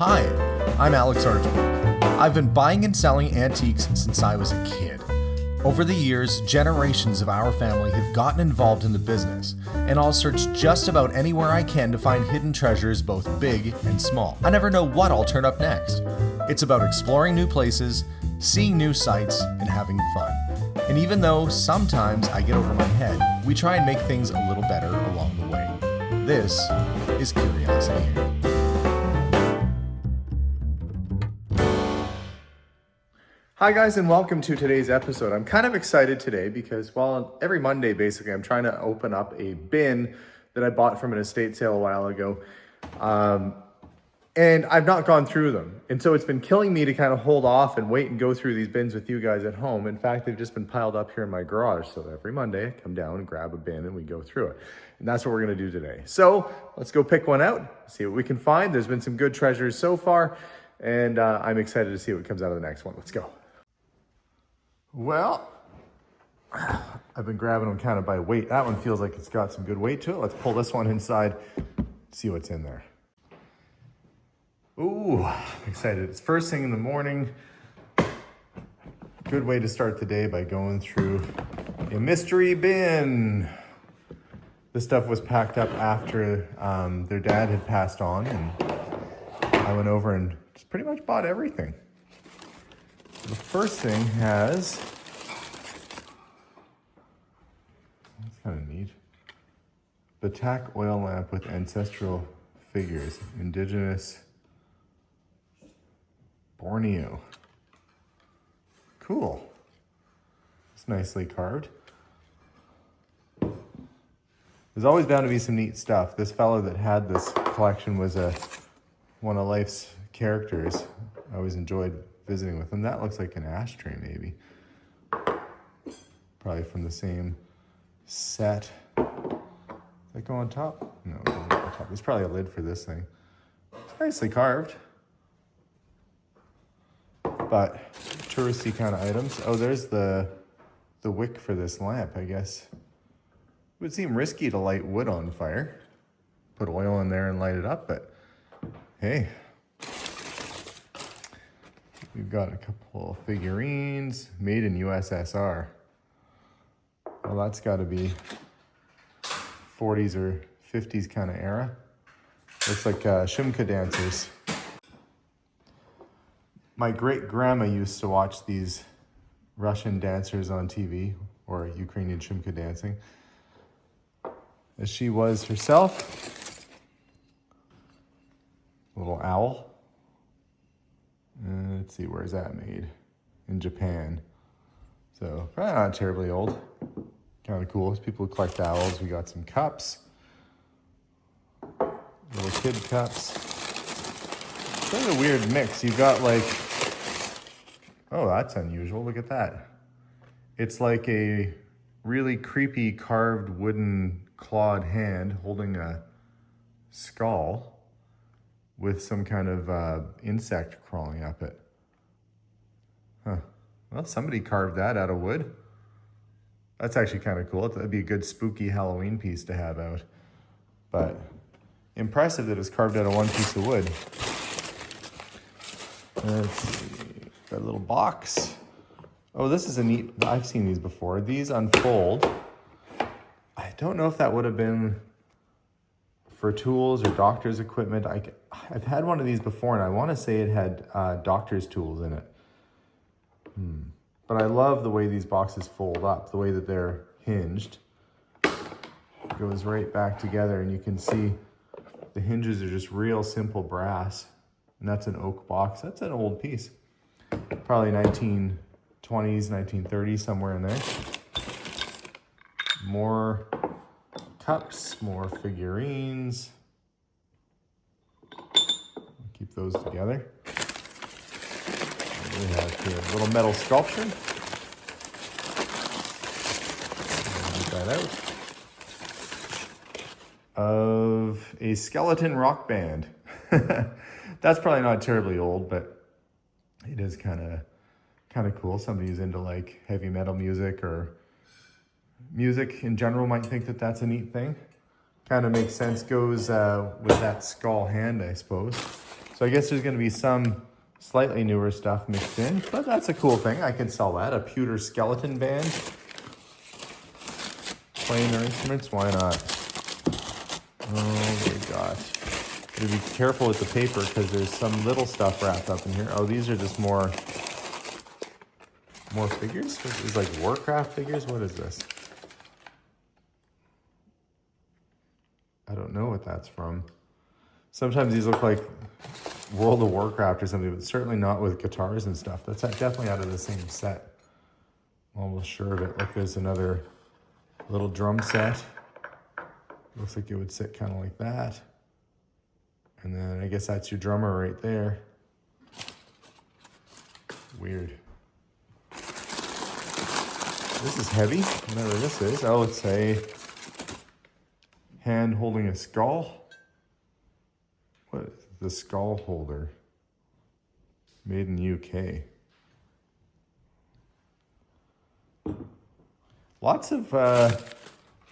Hi, I'm Alex Archibald. I've been buying and selling antiques since I was a kid. Over the years, generations of our family have gotten involved in the business, and I'll search just about anywhere I can to find hidden treasures both big and small. I never know what I'll turn up next. It's about exploring new places, seeing new sights, and having fun. And even though sometimes I get over my head, we try and make things a little better along the way. This is Curiosity. Hi guys, and welcome to today's episode. I'm kind of excited today because, well, every Monday basically I'm trying to open up a bin that I bought from an estate sale a while ago. And I've not gone through them. And so it's been killing me to kind of hold off and wait and go through these bins with you guys at home. In fact, they've just been piled up here in my garage. So every Monday I come down and grab a bin and we go through it. And that's what we're gonna do today. So let's go pick one out, see what we can find. There's been some good treasures so far, and I'm excited to see what comes out of the next one. Let's go. Well, I've been grabbing them kind of by weight. That one feels like it's got some good weight to it. Let's pull this one inside, see what's in there. Ooh, I'm excited. It's first thing in the morning. Good way to start the day by going through a mystery bin. This stuff was packed up after their dad had passed on, and I went over and just pretty much bought everything. The first thing has, that's kind of neat, Batak oil lamp with ancestral figures, indigenous Borneo. Cool. It's nicely carved. There's always bound to be some neat stuff. This fellow that had this collection was one of life's characters. I always enjoyed visiting with him. That looks like an ashtray, maybe. Probably from the same set. Does that go on top? No, it doesn't go on top. There's probably a lid for this thing. It's nicely carved. But touristy kind of items. Oh, there's the wick for this lamp, I guess. It would seem risky to light wood on fire. Put oil in there and light it up, but hey. We've got a couple of figurines made in USSR. Well, that's got to be 40s or 50s kind of era. Looks like Shimka dancers. My great-grandma used to watch these Russian dancers on TV, or Ukrainian Shimka dancing, as she was herself. A little owl. Let's see, where's that made? In Japan. So probably not terribly old. Kind of cool. People who collect owls. We got some cups. Little kid cups. Kind of a weird mix. You've got like, oh, that's unusual. Look at that. It's like a really creepy carved wooden clawed hand holding a skull with some kind of insect crawling up it. Huh. Well, somebody carved that out of wood. That's actually kind of cool. That'd be a good spooky Halloween piece to have out. But impressive that it's carved out of one piece of wood. Let's see. Got a little box. Oh, this is a neat, I've seen these before. These unfold. I don't know if that would have been for tools or doctor's equipment. I've had one of these before, and I want to say it had doctor's tools in it. But I love the way these boxes fold up, the way that they're hinged. It goes right back together, and you can see the hinges are just real simple brass. And that's an oak box. That's an old piece. Probably 1920s, 1930s, somewhere in there. More cups, more figurines. Keep those together. We have here a little metal sculpture. Get that out. Of a skeleton rock band. That's probably not terribly old, but it is kind of cool. Somebody who's into like heavy metal music or music in general might think that that's a neat thing. Kind of makes sense, goes with that skull hand, I suppose. So I guess there's going to be some slightly newer stuff mixed in, but that's a cool thing. I can sell that. A pewter skeleton band. Playing their instruments, why not? Oh my gosh. Gotta be careful with the paper because there's some little stuff wrapped up in here. Oh, these are just more figures? It's like Warcraft figures? What is this? I don't know what that's from. Sometimes these look like World of Warcraft or something, but certainly not with guitars and stuff. That's definitely out of the same set. I'm almost sure of it. Look, there's another little drum set. Looks like it would sit kind of like that. And then I guess that's your drummer right there. Weird. This is heavy. Whatever this is. Oh, it's a hand holding a skull. What is the skull holder? Made in UK. Lots of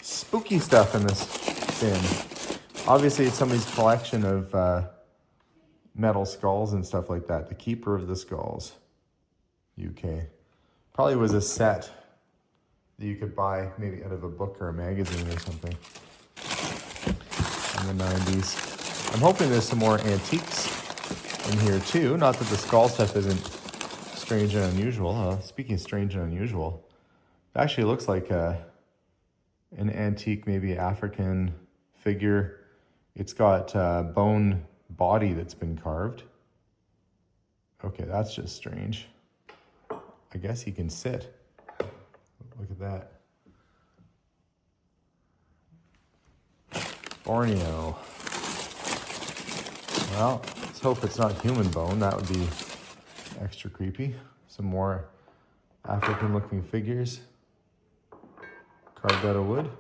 spooky stuff in this bin. Obviously, it's somebody's collection of metal skulls and stuff like that. The Keeper of the Skulls, UK. Probably was a set that you could buy maybe out of a book or a magazine or something in the 90s. I'm hoping there's some more antiques in here too. Not that the skull stuff isn't strange and unusual. Speaking of strange and unusual, it actually looks like an antique, maybe African figure. It's got bone body that's been carved. Okay, that's just strange. I guess he can sit. Look at that. Borneo. Well, let's hope it's not human bone. That would be extra creepy. Some more African-looking figures carved out of wood.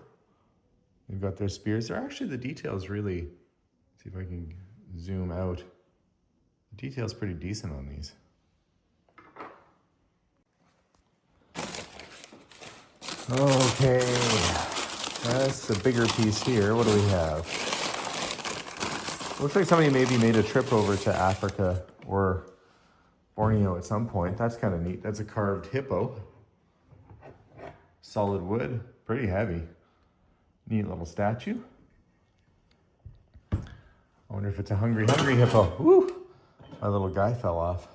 They've got their spears. They're actually, the details really, see if I can zoom out. The detail's pretty decent on these. Okay, that's a bigger piece here. What do we have? Looks like somebody maybe made a trip over to Africa or Borneo at some point. That's kind of neat. That's a carved hippo. Solid wood, pretty heavy. Neat little statue. I wonder if it's a hungry hippo. Woo! My little guy fell off.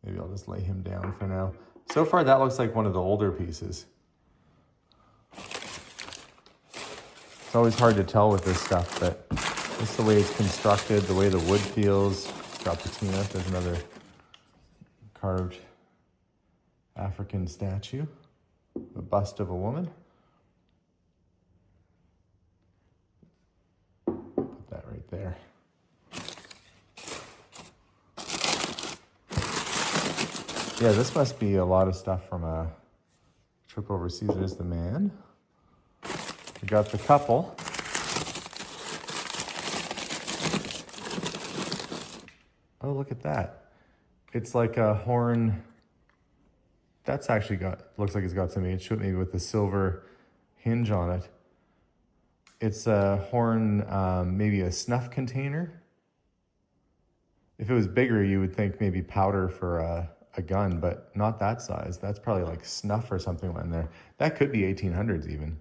Maybe I'll just lay him down for now. So far, that looks like one of the older pieces. It's always hard to tell with this stuff, but just the way it's constructed, the way the wood feels. It's got patina. There's another carved African statue. A bust of a woman. Put that right there. Yeah, this must be a lot of stuff from a trip overseas. There's the man. We got the couple. Oh, look at that. It's like a horn. That's actually looks like it's got some age to it, maybe with the silver hinge on it. It's a horn, maybe a snuff container. If it was bigger, you would think maybe powder for a gun, but not that size. That's probably like snuff or something in there. That could be 1800s even.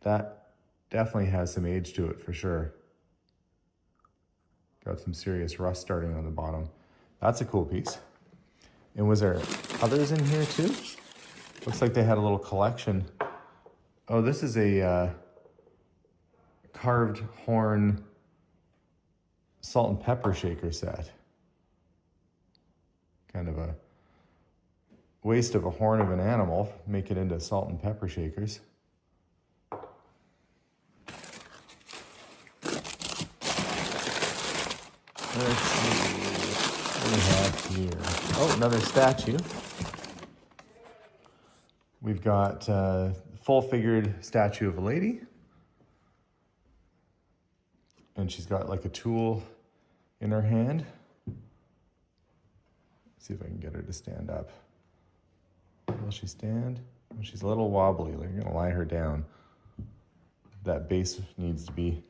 That definitely has some age to it for sure. Got some serious rust starting on the bottom. That's a cool piece. And was there others in here too? Looks like they had a little collection. Oh, this is a carved horn salt and pepper shaker set. Kind of a waste of a horn of an animal, make it into salt and pepper shakers. Let's see what we have here. Oh, another statue. We've got a full-figured statue of a lady. And she's got like a tool in her hand. See if I can get her to stand up. Will she stand? Well, she's a little wobbly. You're gonna lie her down. That base needs to be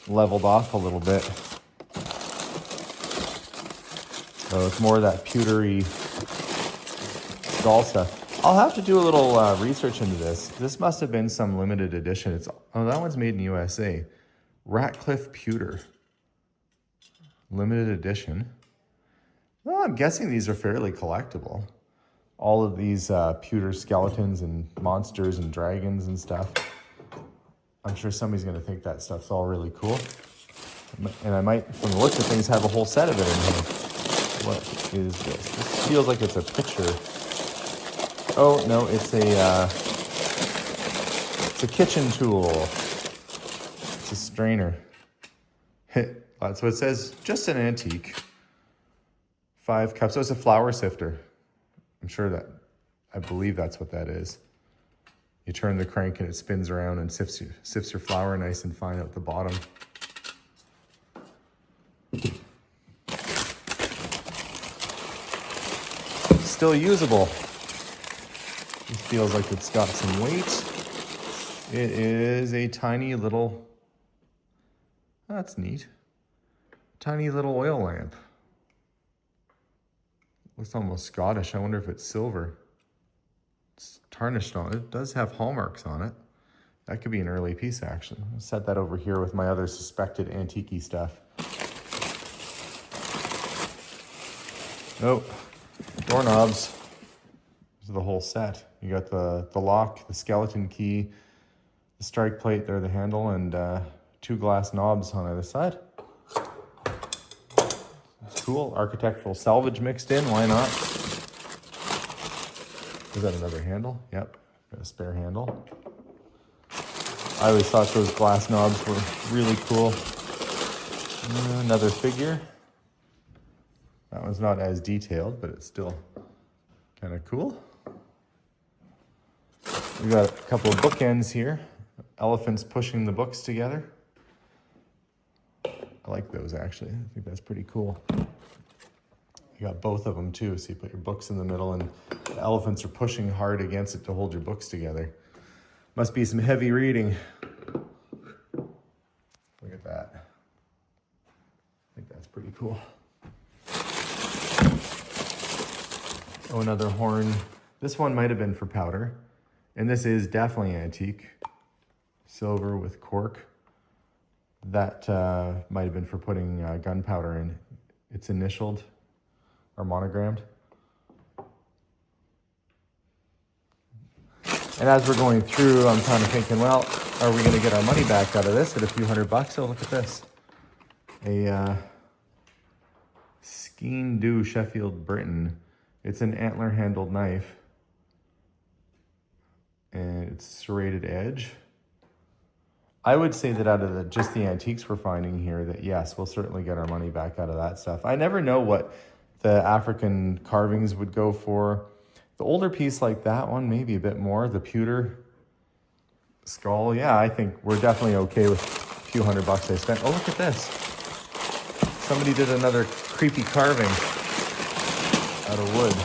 leveled off a little bit. So it's more of that pewtery doll stuff. I'll have to do a little research into this. This must have been some limited edition. Oh, that one's made in USA. Ratcliffe Pewter. Limited edition. Well, I'm guessing these are fairly collectible. All of these pewter skeletons and monsters and dragons and stuff. I'm sure somebody's going to think that stuff's all really cool. And I might, from the looks of things, have a whole set of it in here. What is this? This feels like it's a picture. Oh, no, it's a kitchen tool. It's a strainer. So it says, just an antique. 5 cups. So it's a flour sifter. I'm sure I believe that's what that is. You turn the crank and it spins around and sifts your flour nice and fine out the bottom. Still usable. This feels like it's got some weight. It is a tiny little, that's neat. Tiny little oil lamp. Looks almost Scottish. I wonder if it's silver. It's tarnished on it. It does have hallmarks on it. That could be an early piece, actually. I'll set that over here with my other suspected antique-y stuff. Nope. Doorknobs. This is the whole set. You got the lock, the skeleton key, the strike plate there, the handle, and 2 glass knobs on either side. It's cool. Architectural salvage mixed in. Why not? Is that another handle? Yep. Got a spare handle. I always thought those glass knobs were really cool. Another figure. That one's not as detailed, but it's still kind of cool. We got a couple of bookends here. Elephants pushing the books together. I like those, actually. I think that's pretty cool. You got both of them too, so you put your books in the middle and the elephants are pushing hard against it to hold your books together. Must be some heavy reading. Look at that. I think that's pretty cool. Oh, another horn. This one might have been for powder. And this is definitely antique. Silver with cork. That might have been for putting gunpowder in. It's initialed or monogrammed. And as we're going through, I'm kind of thinking, well, are we going to get our money back out of this at a few $100? Oh, look at this. A Skene Dhu Sheffield Britain. It's an antler-handled knife. And it's serrated edge. I would say that out of just the antiques we're finding here, that yes, we'll certainly get our money back out of that stuff. I never know what the African carvings would go for. The older piece like that one, maybe a bit more. The pewter skull, yeah, I think we're definitely okay with a few $100 I spent. Oh, look at this. Somebody did another creepy carving out of wood.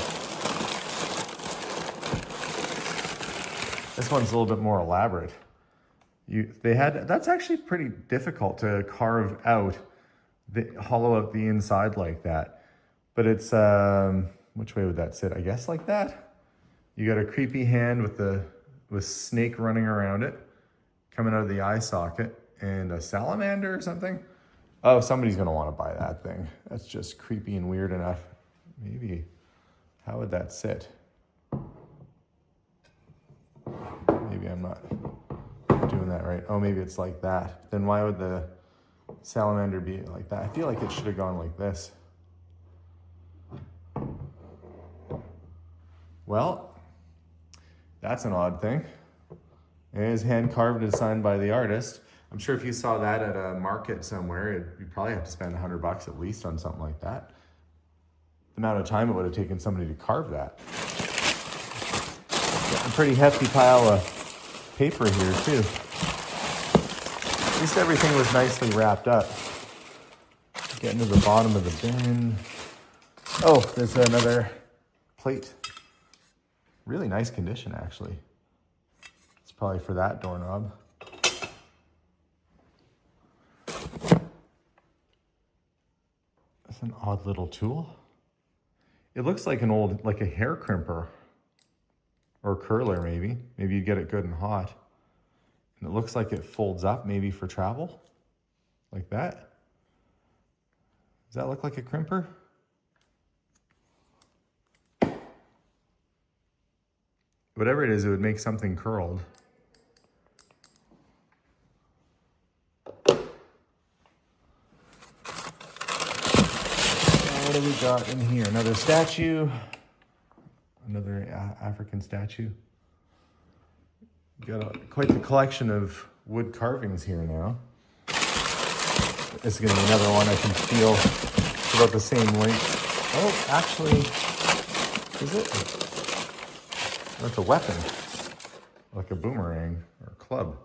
This one's a little bit more elaborate. That's actually pretty difficult to carve out, hollow out the inside like that. But it's, which way would that sit? I guess like that. You got a creepy hand with snake running around it, coming out of the eye socket, and a salamander or something. Oh, somebody's gonna want to buy that thing. That's just creepy and weird enough. Maybe, how would that sit? Maybe I'm not doing that right. Oh, maybe it's like that. Then why would the salamander be like that? I feel like it should have gone like this. Well, that's an odd thing. It is hand carved and signed by the artist. I'm sure if you saw that at a market somewhere, you'd probably have to spend $100 at least on something like that. The amount of time it would have taken somebody to carve that. A pretty hefty pile of paper here too. At least everything was nicely wrapped up. Getting to the bottom of the bin. Oh, there's another plate. Really nice condition, actually. It's probably for that doorknob. an odd little tool. It looks like like a hair crimper or curler maybe. Maybe you get it good and hot. And it looks like it folds up maybe for travel, like that. Does that look like a crimper? Whatever it is, it would make something curled. What do we got in here? Another statue. Another African statue. Got quite the collection of wood carvings here now. This is going to be another one I can feel about the same length. Oh, actually, is it? That's a weapon, like a boomerang or a club.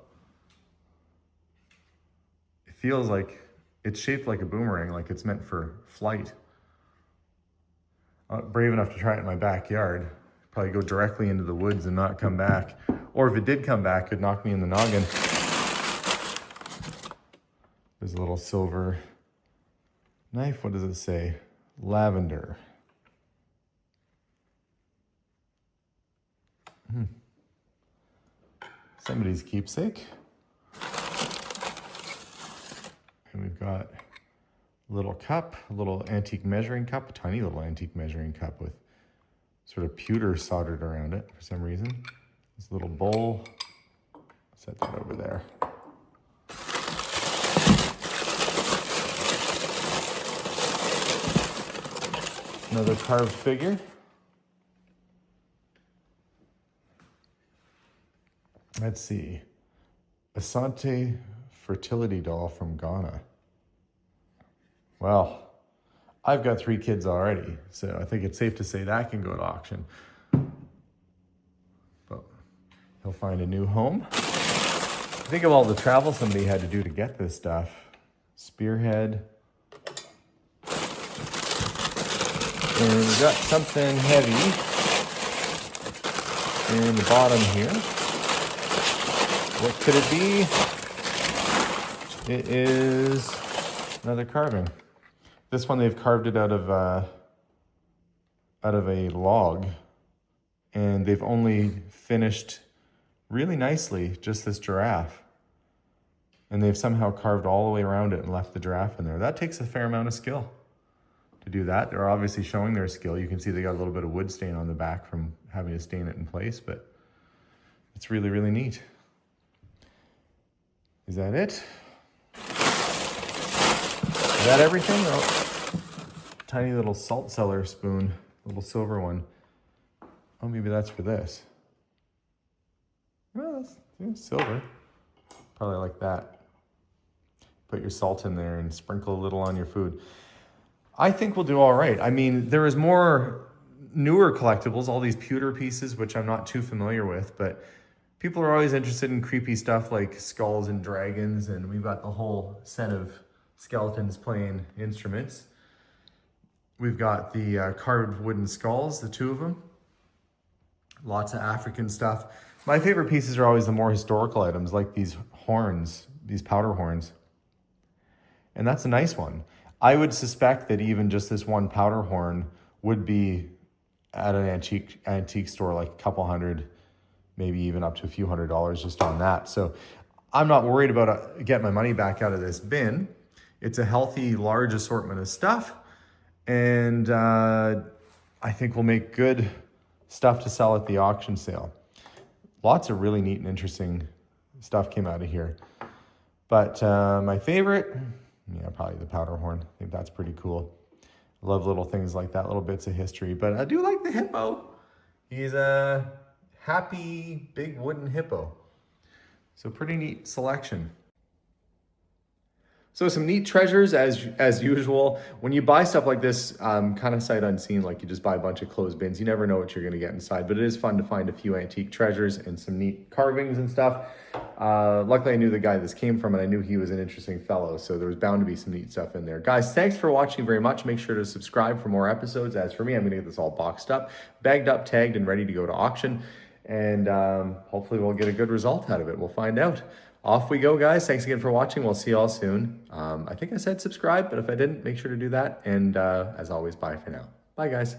It feels like it's shaped like a boomerang, like it's meant for flight. I'm not brave enough to try it in my backyard. Probably go directly into the woods and not come back. Or if it did come back, it'd knock me in the noggin. There's a little silver knife. What does it say? Lavender. Somebody's keepsake. And we've got a little cup, a little antique measuring cup, a tiny little antique measuring cup with sort of pewter soldered around it for some reason. This little bowl, set that over there. Another carved figure. Let's see. Asante fertility doll from Ghana. Well, I've got 3 kids already, so I think it's safe to say that can go to auction. But he'll find a new home. Think of all the travel somebody had to do to get this stuff. Spearhead. And we've got something heavy in the bottom here. What could it be? It is another carving. This one they've carved it out of a log, and they've only finished really nicely just this giraffe. And they've somehow carved all the way around it and left the giraffe in there. That takes a fair amount of skill to do that. They're obviously showing their skill. You can see they got a little bit of wood stain on the back from having to stain it in place, but it's really, really neat. Is that it? Is that everything? Oh, tiny little salt cellar spoon, little silver one. Oh, maybe that's for this. Well, that's silver. Probably like that. Put your salt in there and sprinkle a little on your food. I think we'll do all right. I mean, there is more newer collectibles, all these pewter pieces, which I'm not too familiar with, but people are always interested in creepy stuff like skulls and dragons, and we've got the whole set of skeletons playing instruments. We've got the carved wooden skulls, the 2 of them. Lots of African stuff. My favorite pieces are always the more historical items, like these horns, these powder horns. And that's a nice one. I would suspect that even just this one powder horn would be at an antique store, like a couple hundred, maybe even up to a few $100s just on that. So I'm not worried about getting my money back out of this bin. It's a healthy, large assortment of stuff. And I think we'll make good stuff to sell at the auction sale. Lots of really neat and interesting stuff came out of here. But my favorite, probably the powder horn. I think that's pretty cool. I love little things like that, little bits of history. But I do like the hippo. He's a happy, big wooden hippo. So pretty neat selection. So some neat treasures as usual. When you buy stuff like this, kind of sight unseen, like you just buy a bunch of closed bins, you never know what you're gonna get inside, but it is fun to find a few antique treasures and some neat carvings and stuff. Luckily I knew the guy this came from and I knew he was an interesting fellow, so there was bound to be some neat stuff in there. Guys, thanks for watching very much. Make sure to subscribe for more episodes. As for me, I'm gonna get this all boxed up, bagged up, tagged, and ready to go to auction. And hopefully we'll get a good result out of it. We'll find out. off we go, guys. Thanks again for watching. We'll see you all soon. I think I said subscribe, but if I didn't, make sure to do that. And as always, bye for now. Bye, guys.